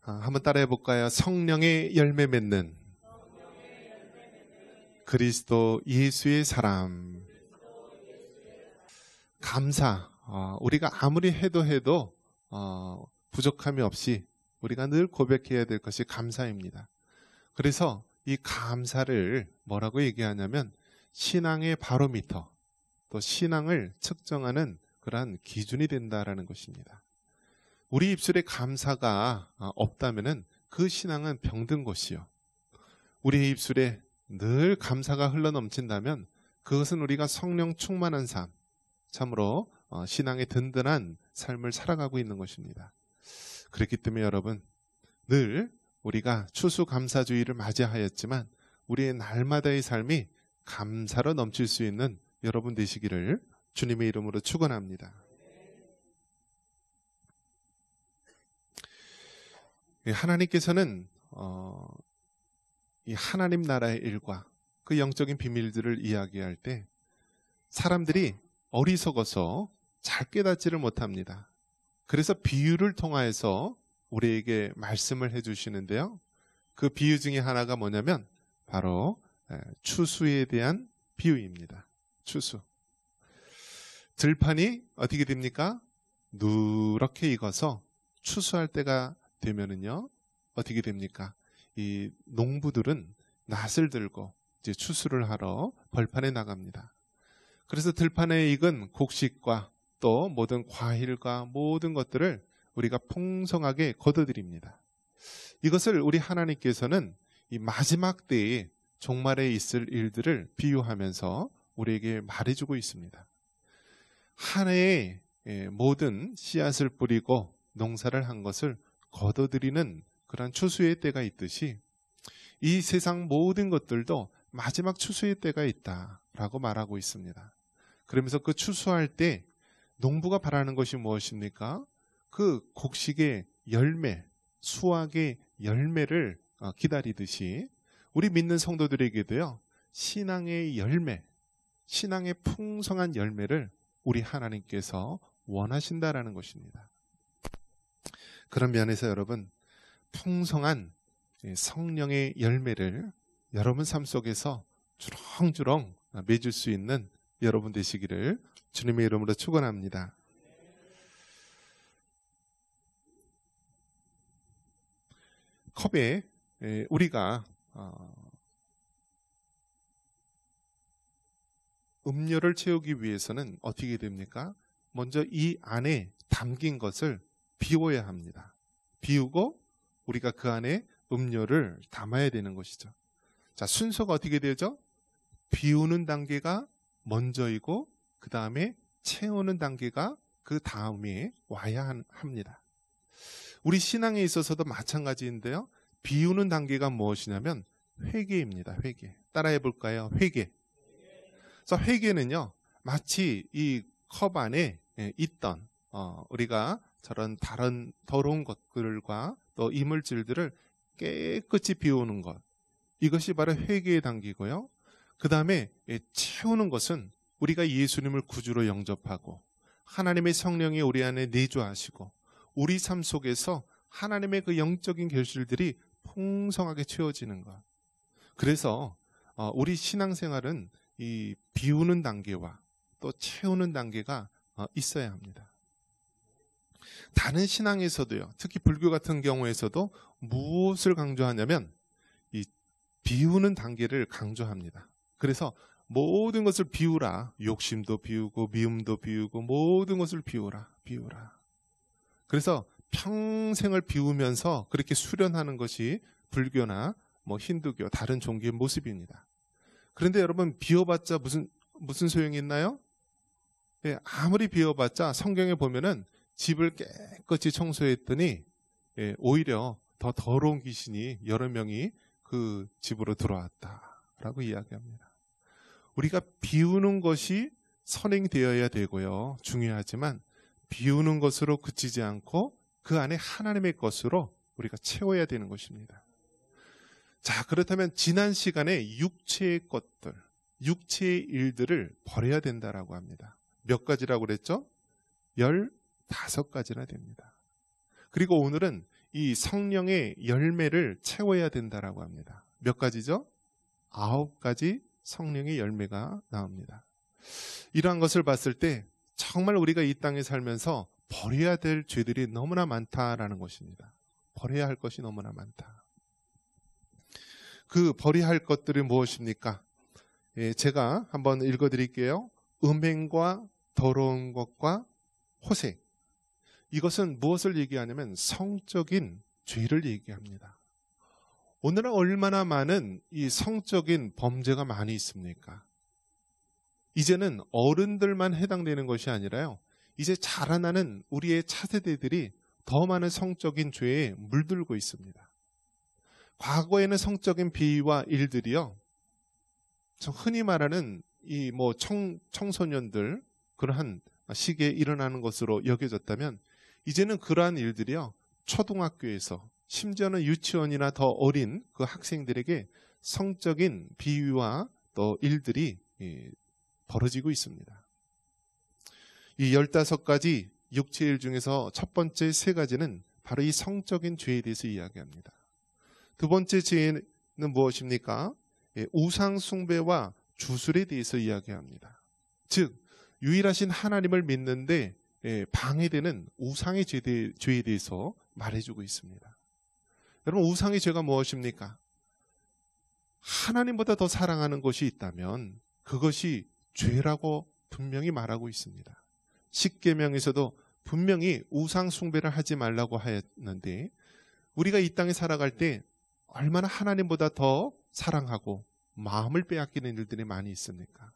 한번 따라해 볼까요? 성령의 열매 맺는 그리스도 예수의 사람. 감사. 우리가 아무리 해도 부족함이 없이 우리가 늘 고백해야 될 것이 감사입니다. 그래서 이 감사를 뭐라고 얘기하냐면 신앙의 바로미터, 또 신앙을 측정하는 그러한 기준이 된다라는 것입니다. 우리 입술에 감사가 없다면은 그 신앙은 병든 것이요. 우리의 입술에 늘 감사가 흘러넘친다면 그것은 우리가 성령 충만한 삶, 참으로 신앙의 든든한 삶을 살아가고 있는 것입니다. 그렇기 때문에 여러분, 늘 우리가 추수감사주의를 맞이하였지만 우리의 날마다의 삶이 감사로 넘칠 수 있는 여러분 되시기를 주님의 이름으로 축원합니다. 하나님께서는 이 하나님 나라의 일과 그 영적인 비밀들을 이야기할 때 사람들이 어리석어서 잘 깨닫지를 못합니다. 그래서 비유를 통하여서 우리에게 말씀을 해주시는데요. 그 비유 중에 하나가 뭐냐면 바로 추수에 대한 비유입니다. 추수. 들판이 어떻게 됩니까? 누렇게 익어서 추수할 때가 되면은요 어떻게 됩니까? 이 농부들은 낫을 들고 이제 추수를 하러 벌판에 나갑니다. 그래서 들판에 익은 곡식과 또 모든 과일과 모든 것들을 우리가 풍성하게 거둬들입니다. 이것을 우리 하나님께서는 이 마지막 때에 종말에 있을 일들을 비유하면서 우리에게 말해주고 있습니다. 한 해에 모든 씨앗을 뿌리고 농사를 한 것을 거둬들이는 그런 추수의 때가 있듯이 이 세상 모든 것들도 마지막 추수의 때가 있다라고 말하고 있습니다. 그러면서 그 추수할 때 농부가 바라는 것이 무엇입니까? 그 곡식의 열매, 수확의 열매를 기다리듯이 우리 믿는 성도들에게도요, 신앙의 열매, 신앙의 풍성한 열매를 우리 하나님께서 원하신다라는 것입니다. 그런 면에서 여러분, 풍성한 성령의 열매를 여러분 삶 속에서 주렁주렁 맺을 수 있는 여러분 되시기를 주님의 이름으로 축원합니다. 컵에 우리가 음료를 채우기 위해서는 어떻게 됩니까? 먼저 이 안에 담긴 것을 비워야 합니다. 비우고 우리가 그 안에 음료를 담아야 되는 것이죠. 자, 순서가 어떻게 되죠? 비우는 단계가 먼저이고 그 다음에 채우는 단계가 그 다음에 와야 합니다. 우리 신앙에 있어서도 마찬가지인데요. 비우는 단계가 무엇이냐면 회개입니다. 회개. 따라해 볼까요? 회개. 그래서 회개는요, 마치 이 컵 안에 있던 우리가 저런 다른 더러운 것들과 또 이물질들을 깨끗이 비우는 것, 이것이 바로 회개의 단계고요. 그 다음에 채우는 것은 우리가 예수님을 구주로 영접하고 하나님의 성령이 우리 안에 내주하시고 우리 삶 속에서 하나님의 그 영적인 결실들이 풍성하게 채워지는 것. 그래서 우리 신앙생활은 이 비우는 단계와 또 채우는 단계가 있어야 합니다. 다른 신앙에서도요, 특히 불교 같은 경우에서도 무엇을 강조하냐면 이 비우는 단계를 강조합니다. 그래서 모든 것을 비우라. 욕심도 비우고 미움도 비우고 모든 것을 비우라. 그래서 평생을 비우면서 그렇게 수련하는 것이 불교나 힌두교 다른 종교의 모습입니다. 그런데 여러분, 비워봤자 무슨 소용이 있나요? 아무리 비워봤자 성경에 보면은 집을 깨끗이 청소했더니 오히려 더 더러운 귀신이 여러 명이 그 집으로 들어왔다라고 이야기합니다. 우리가 비우는 것이 선행되어야 되고요, 중요하지만 비우는 것으로 그치지 않고 그 안에 하나님의 것으로 우리가 채워야 되는 것입니다. 자, 그렇다면 지난 시간에 육체의 것들, 육체의 일들을 버려야 된다라고 합니다. 몇 가지라고 그랬죠? 15가지나 됩니다. 그리고 오늘은 이 성령의 열매를 채워야 된다라고 합니다. 몇 가지죠? 9가지 성령의 열매가 나옵니다. 이러한 것을 봤을 때 정말 우리가 이 땅에 살면서 버려야 될 죄들이 너무나 많다라는 것입니다. 버려야 할 것이 너무나 많다. 그 버려야 할 것들이 무엇입니까? 제가 한번 읽어드릴게요. 음행과 더러운 것과 호색. 이것은 무엇을 얘기하냐면 성적인 죄를 얘기합니다. 오늘은 얼마나 많은 이 성적인 범죄가 많이 있습니까? 이제는 어른들만 해당되는 것이 아니라요, 이제 자라나는 우리의 차세대들이 더 많은 성적인 죄에 물들고 있습니다. 과거에는 성적인 비위와 일들이요, 흔히 말하는 이 청소년들 그러한 시기에 일어나는 것으로 여겨졌다면, 이제는 그러한 일들이요, 초등학교에서 심지어는 유치원이나 더 어린 그 학생들에게 성적인 비위와 또 일들이 벌어지고 있습니다. 이 15가지 육체일 중에서 첫 번째 3가지는 바로 이 성적인 죄에 대해서 이야기합니다. 두 번째 죄는 무엇입니까? 우상 숭배와 주술에 대해서 이야기합니다. 즉 유일하신 하나님을 믿는데 방해되는 우상의 죄에 대해서 말해주고 있습니다. 여러분, 우상의 죄가 무엇입니까? 하나님보다 더 사랑하는 것이 있다면 그것이 죄라고 분명히 말하고 있습니다. 십계명에서도 분명히 우상 숭배를 하지 말라고 하였는데, 우리가 이 땅에 살아갈 때 얼마나 하나님보다 더 사랑하고 마음을 빼앗기는 일들이 많이 있습니까?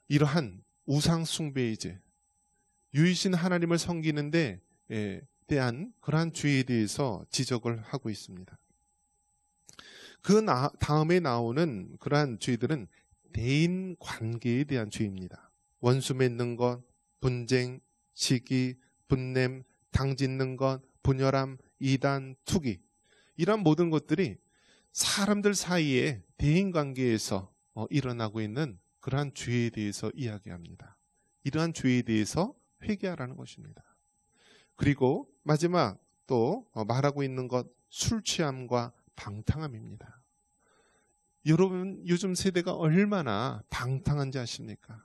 이러한 우상 숭배의 죄, 유일신 하나님을 섬기는데 대한 그러한 죄에 대해서 지적을 하고 있습니다. 그 다음에 나오는 그러한 죄들은 대인 관계에 대한 죄입니다. 원수 맺는 것, 분쟁, 시기, 분냄, 당짓는 것, 분열함, 이단, 투기, 이런 모든 것들이 사람들 사이에 대인관계에서 일어나고 있는 그러한 죄에 대해서 이야기합니다. 이러한 죄에 대해서 회개하라는 것입니다. 그리고 마지막 또 말하고 있는 것, 술 취함과 방탕함입니다. 여러분, 요즘 세대가 얼마나 방탕한지 아십니까?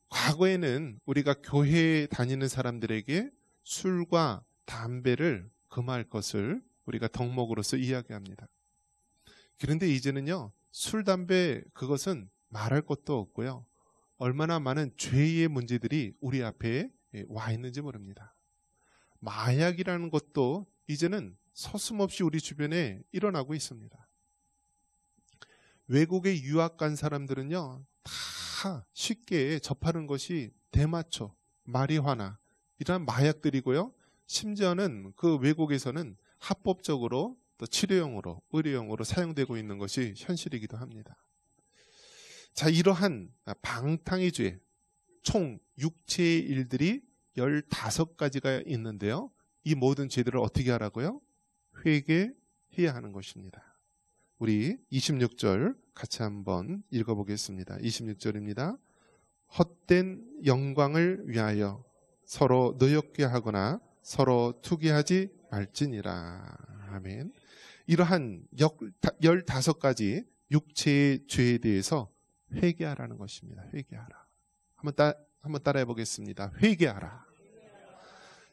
과거에는 우리가 교회에 다니는 사람들에게 술과 담배를 금할 것을 우리가 덕목으로서 이야기합니다. 그런데 이제는요, 술, 담배 그것은 말할 것도 없고요, 얼마나 많은 죄의 문제들이 우리 앞에 와 있는지 모릅니다. 마약이라는 것도 이제는 서슴없이 우리 주변에 일어나고 있습니다. 외국에 유학 간 사람들은요, 다 쉽게 접하는 것이 대마초, 마리화나 이런 마약들이고요, 심지어는 그 외국에서는 합법적으로 또 치료용으로, 의료용으로 사용되고 있는 것이 현실이기도 합니다. 자, 이러한 방탕의 죄, 총 6체의 일들이 15가지가 있는데요, 이 모든 죄들을 어떻게 하라고요? 회개해야 하는 것입니다. 우리 26절 같이 한번 읽어보겠습니다. 26절입니다. 헛된 영광을 위하여 서로 노엽게 하거나 서로 투기하지 말지니라. 아멘. 이러한 15가지 육체의 죄에 대해서 회개하라는 것입니다. 회개하라. 한번 따라해 보겠습니다. 회개하라.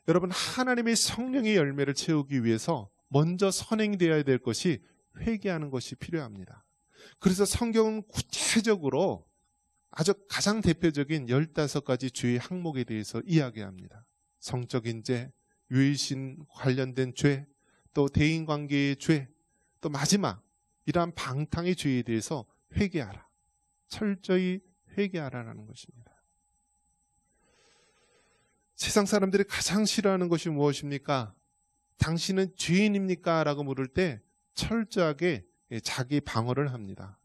여러분, 하나님의 성령의 열매를 채우기 위해서 먼저 선행되어야 될 것이 회개하는 것이 필요합니다. 그래서 성경은 구체적으로 아주 가장 대표적인 15가지 죄의 항목에 대해서 이야기합니다. 성적인 죄, 유일신 관련된 죄, 또 대인관계의 죄, 또 마지막 이러한 방탕의 죄에 대해서 회개하라. 철저히 회개하라는 것입니다. 세상 사람들이 가장 싫어하는 것이 무엇입니까? 당신은 죄인입니까? 라고 물을 때 철저하게 자기 방어를 합니다.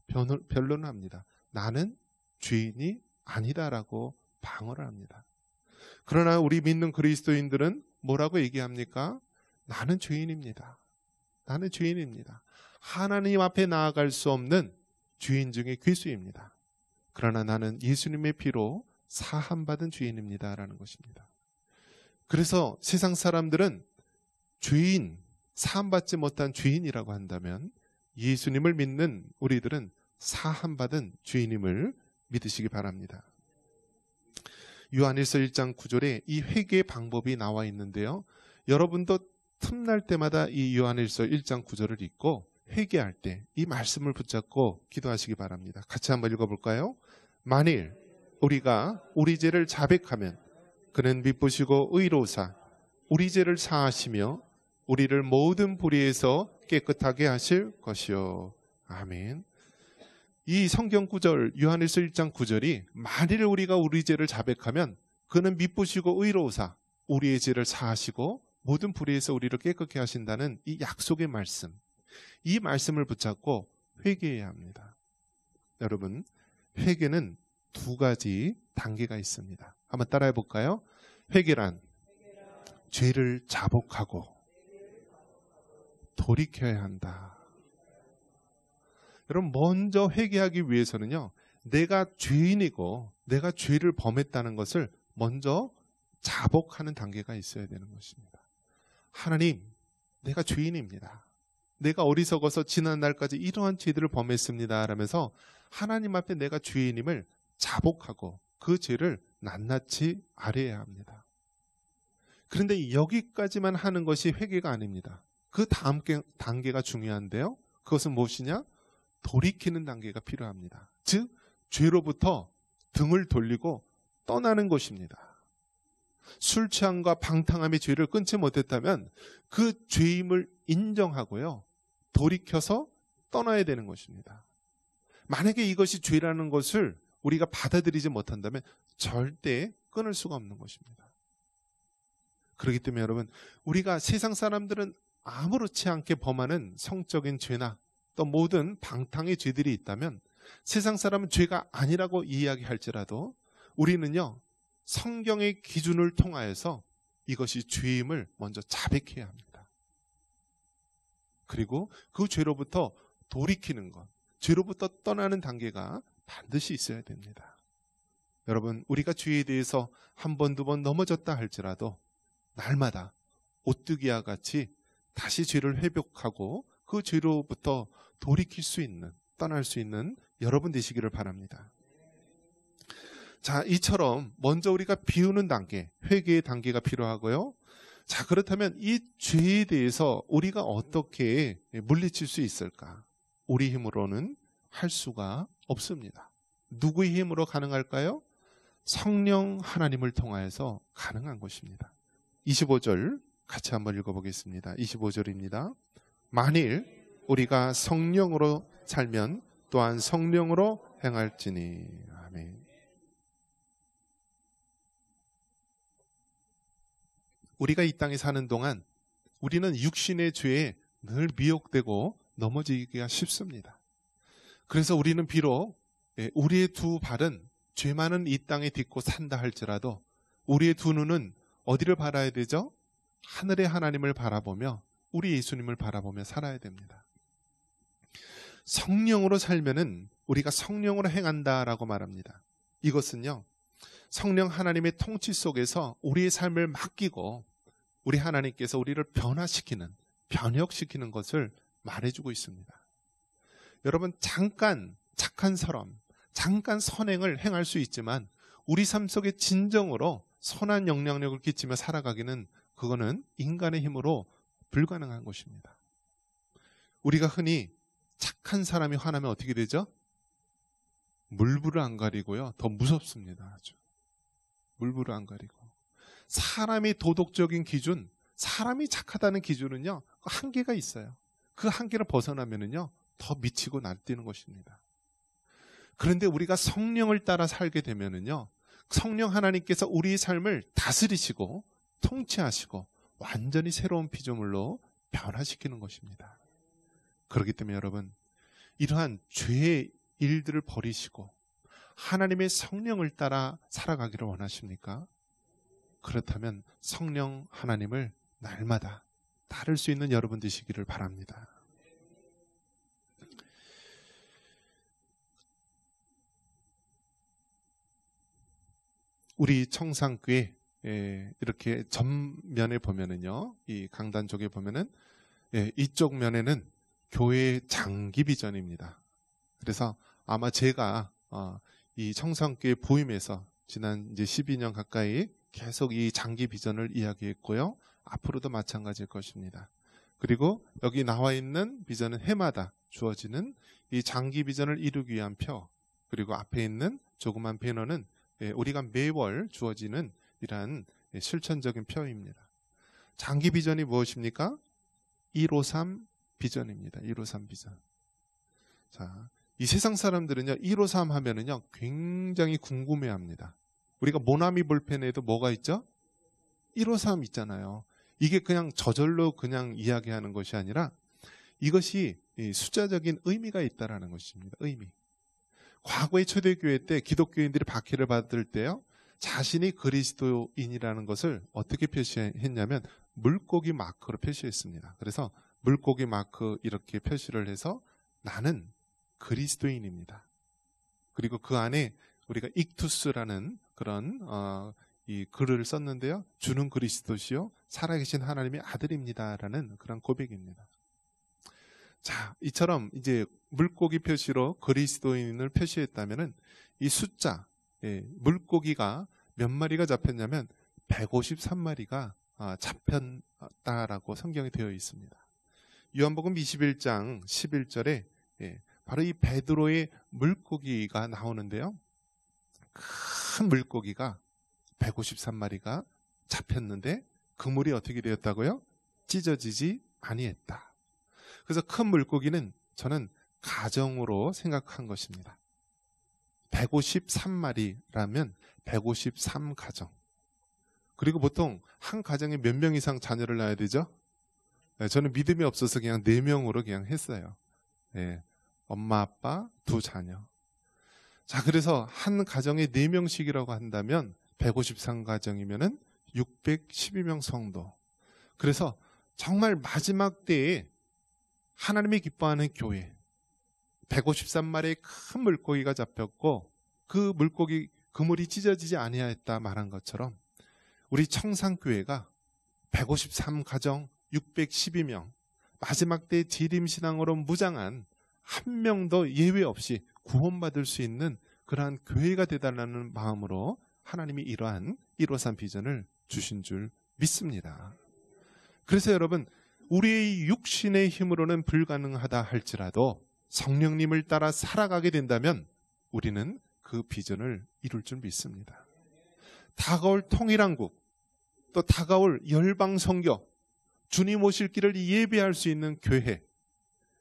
변론을 합니다. 나는 죄인이 아니다라고 방어를 합니다. 그러나 우리 믿는 그리스도인들은 뭐라고 얘기합니까? 나는 죄인입니다. 나는 죄인입니다. 하나님 앞에 나아갈 수 없는 죄인 중에 괴수입니다. 그러나 나는 예수님의 피로 사함받은 죄인입니다 라는 것입니다. 그래서 세상 사람들은 죄인, 사함받지 못한 죄인이라고 한다면 예수님을 믿는 우리들은 사함받은 죄인임을 믿으시기 바랍니다. 요한일서 1장 9절에 이 회개의 방법이 나와 있는데요. 여러분도 틈날 때마다 이 요한일서 1장 9절을 읽고 회개할 때 이 말씀을 붙잡고 기도하시기 바랍니다. 같이 한번 읽어볼까요? 만일 우리가 우리 죄를 자백하면 그는 미쁘시고 의로우사 우리 죄를 사하시며 우리를 모든 불의에서 깨끗하게 하실 것이요. 아멘. 이 성경 구절 요한일서 1장 9절이 만일 우리가 우리 죄를 자백하면 그는 미쁘시고 의로우사 우리의 죄를 사하시고 모든 불의에서 우리를 깨끗게 하신다는 이 약속의 말씀, 이 말씀을 붙잡고 회개해야 합니다. 여러분, 회개는 두 가지 단계가 있습니다. 한번 따라해 볼까요? 회개란 죄를 자복하고 돌이켜야 한다. 여러분, 먼저 회개하기 위해서는요, 내가 죄인이고 내가 죄를 범했다는 것을 먼저 자복하는 단계가 있어야 되는 것입니다. 하나님, 내가 죄인입니다. 내가 어리석어서 지난 날까지 이러한 죄들을 범했습니다 라면서 하나님 앞에 내가 죄인임을 자복하고 그 죄를 낱낱이 아뢰어야 합니다. 그런데 여기까지만 하는 것이 회개가 아닙니다. 그 다음 단계가 중요한데요. 그것은 무엇이냐? 돌이키는 단계가 필요합니다. 즉, 죄로부터 등을 돌리고 떠나는 것입니다. 술 취함과 방탕함의 죄를 끊지 못했다면 그 죄임을 인정하고요, 돌이켜서 떠나야 되는 것입니다. 만약에 이것이 죄라는 것을 우리가 받아들이지 못한다면 절대 끊을 수가 없는 것입니다. 그렇기 때문에 여러분, 우리가 세상 사람들은 아무렇지 않게 범하는 성적인 죄나 또 모든 방탕의 죄들이 있다면 세상 사람은 죄가 아니라고 이야기할지라도 우리는요, 성경의 기준을 통하여서 이것이 죄임을 먼저 자백해야 합니다. 그리고 그 죄로부터 돌이키는 것, 죄로부터 떠나는 단계가 반드시 있어야 됩니다. 여러분, 우리가 죄에 대해서 한 번, 두 번 넘어졌다 할지라도 날마다 오뚜기와 같이 다시 죄를 회복하고 그 죄로부터 돌이킬 수 있는, 떠날 수 있는 여러분 되시기를 바랍니다. 자, 이처럼 먼저 우리가 비우는 단계, 회개의 단계가 필요하고요. 자, 그렇다면 이 죄에 대해서 우리가 어떻게 물리칠 수 있을까? 우리 힘으로는 할 수가 없습니다. 누구의 힘으로 가능할까요? 성령 하나님을 통하여서 가능한 것입니다. 25절 같이 한번 읽어보겠습니다. 25절입니다. 만일 우리가 성령으로 살면 또한 성령으로 행할지니. 아멘. 우리가 이 땅에 사는 동안 우리는 육신의 죄에 늘 미혹되고 넘어지기가 쉽습니다. 그래서 우리는 비록 우리의 두 발은 죄 많은 이 땅에 딛고 산다 할지라도 우리의 두 눈은 어디를 바라야 되죠? 하늘의 하나님을 바라보며 우리 예수님을 바라보며 살아야 됩니다. 성령으로 살면은 우리가 성령으로 행한다라고 말합니다. 이것은요, 성령 하나님의 통치 속에서 우리의 삶을 맡기고 우리 하나님께서 우리를 변화시키는, 변혁시키는 것을 말해주고 있습니다. 여러분, 잠깐 착한 사람, 잠깐 선행을 행할 수 있지만 우리 삶 속에 진정으로 선한 영향력을 끼치며 살아가기는 그거는 인간의 힘으로 불가능한 것입니다. 우리가 흔히 착한 사람이 화나면 어떻게 되죠? 물불을 안 가리고요, 더 무섭습니다. 아주 물불을 안 가리고. 사람의 도덕적인 기준, 사람이 착하다는 기준은요, 한계가 있어요. 그 한계를 벗어나면은요, 더 미치고 날뛰는 것입니다. 그런데 우리가 성령을 따라 살게 되면은요, 성령 하나님께서 우리의 삶을 다스리시고 통치하시고 완전히 새로운 피조물로 변화시키는 것입니다. 그렇기 때문에 여러분, 이러한 죄의 일들을 버리시고 하나님의 성령을 따라 살아가기를 원하십니까? 그렇다면 성령 하나님을 날마다 따를 수 있는 여러분 되시기를 바랍니다. 우리 청상교회 이렇게 전면에 보면은요, 이 강단 쪽에 보면은 예, 이쪽 면에는 교회의 장기 비전입니다. 그래서 아마 제가 이 청산교회 부임에서 지난 이제 12년 가까이 계속 이 장기 비전을 이야기했고요. 앞으로도 마찬가지일 것입니다. 그리고 여기 나와 있는 비전은 해마다 주어지는 이 장기 비전을 이루기 위한 표, 그리고 앞에 있는 조그만 배너는 우리가 매월 주어지는 이러한 실천적인 표입니다. 장기 비전이 무엇입니까? 153 비전입니다. 153 비전. 자, 이 세상 사람들은요, 153 하면은요, 굉장히 궁금해 합니다. 우리가 모나미 볼펜에도 뭐가 있죠? 153 있잖아요. 이게 그냥 저절로 그냥 이야기하는 것이 아니라 이것이 숫자적인 의미가 있다라는 것입니다. 의미. 과거의 초대교회 때 기독교인들이 박해를 받을 때요, 자신이 그리스도인이라는 것을 어떻게 표시했냐면 물고기 마크로 표시했습니다. 그래서 물고기 마크 이렇게 표시를 해서 나는 그리스도인입니다. 그리고 그 안에 우리가 익투스라는 그런 이 글을 썼는데요. 주는 그리스도시요 살아계신 하나님의 아들입니다라는 그런 고백입니다. 자, 이처럼 이제 물고기 표시로 그리스도인을 표시했다면은 이 숫자, 물고기가 몇 마리가 잡혔냐면 153마리가 잡혔다라고 성경에 되어 있습니다. 요한복음 21장 11절에 바로 이 베드로의 물고기가 나오는데요. 큰 물고기가 153마리가 잡혔는데 그물이 어떻게 되었다고요? 찢어지지 아니했다. 그래서 큰 물고기는 저는 가정으로 생각한 것입니다. 153마리라면 153가정. 그리고 보통 한 가정에 몇 명 이상 자녀를 낳아야 되죠? 저는 믿음이 없어서 그냥 4명으로 그냥 했어요. 엄마, 아빠, 2 자녀. 자, 그래서 한 가정에 4명씩이라고 한다면 153가정이면은 612명 성도. 그래서 정말 마지막 때에 하나님이 기뻐하는 교회, 153마리의 큰 물고기가 잡혔고 그 물고기 그물이 찢어지지 아니하였다 말한 것처럼 우리 청산교회가 153가정 612명 마지막 때 재림신앙으로 무장한 한 명도 예외 없이 구원받을 수 있는 그러한 교회가 되달라는 마음으로 하나님이 이러한 153 비전을 주신 줄 믿습니다. 그래서 여러분, 우리의 육신의 힘으로는 불가능하다 할지라도 성령님을 따라 살아가게 된다면 우리는 그 비전을 이룰 줄 믿습니다. 다가올 통일한국, 또 다가올 열방선교, 주님 오실 길을 예배할 수 있는 교회,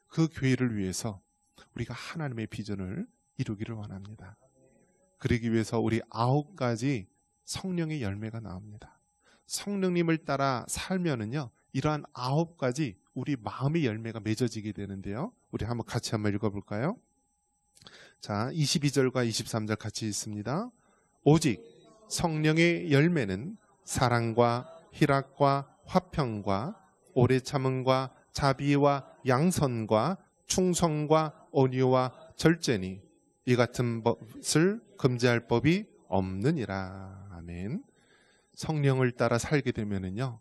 그 교회를 위해서 우리가 하나님의 비전을 이루기를 원합니다. 그러기 위해서 우리 9가지 성령의 열매가 나옵니다. 성령님을 따라 살면은요, 이러한 9가지 우리 마음의 열매가 맺어지게 되는데요. 우리 같이 한번 읽어볼까요? 자, 22절과 23절 같이 읽습니다. 오직 성령의 열매는 사랑과 희락과 화평과 오래 참음과 자비와 양선과 충성과 온유와 절제니 이 같은 것을 금지할 법이 없느니라. 아멘. 성령을 따라 살게 되면은요,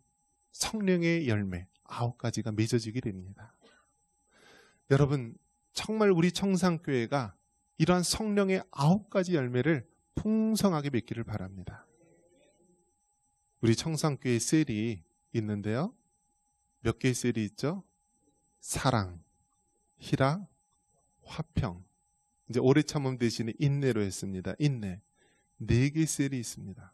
성령의 열매 9가지가 맺어지게 됩니다. 여러분, 정말 우리 청산교회가 이러한 성령의 9가지 열매를 풍성하게 맺기를 바랍니다. 우리 청산교회 셀이 있는데요. 몇 개의 셀이 있죠? 사랑, 희락, 화평. 이제 오래 참음 대신에 인내로 했습니다. 인내. 4개의 셀이 있습니다.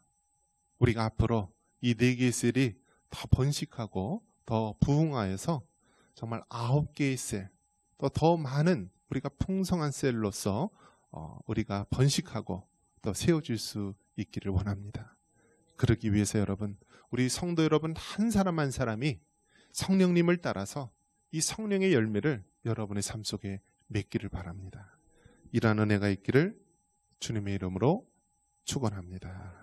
우리가 앞으로 이 4개의 셀이 더 번식하고 더 부흥하여서 정말 9개의 셀, 또 더 많은 우리가 풍성한 셀로서 우리가 번식하고 또 세워질 수 있기를 원합니다. 그러기 위해서 여러분, 우리 성도 여러분 한 사람 한 사람이 성령님을 따라서 이 성령의 열매를 여러분의 삶 속에 맺기를 바랍니다. 이러한 은혜가 있기를 주님의 이름으로 축원합니다.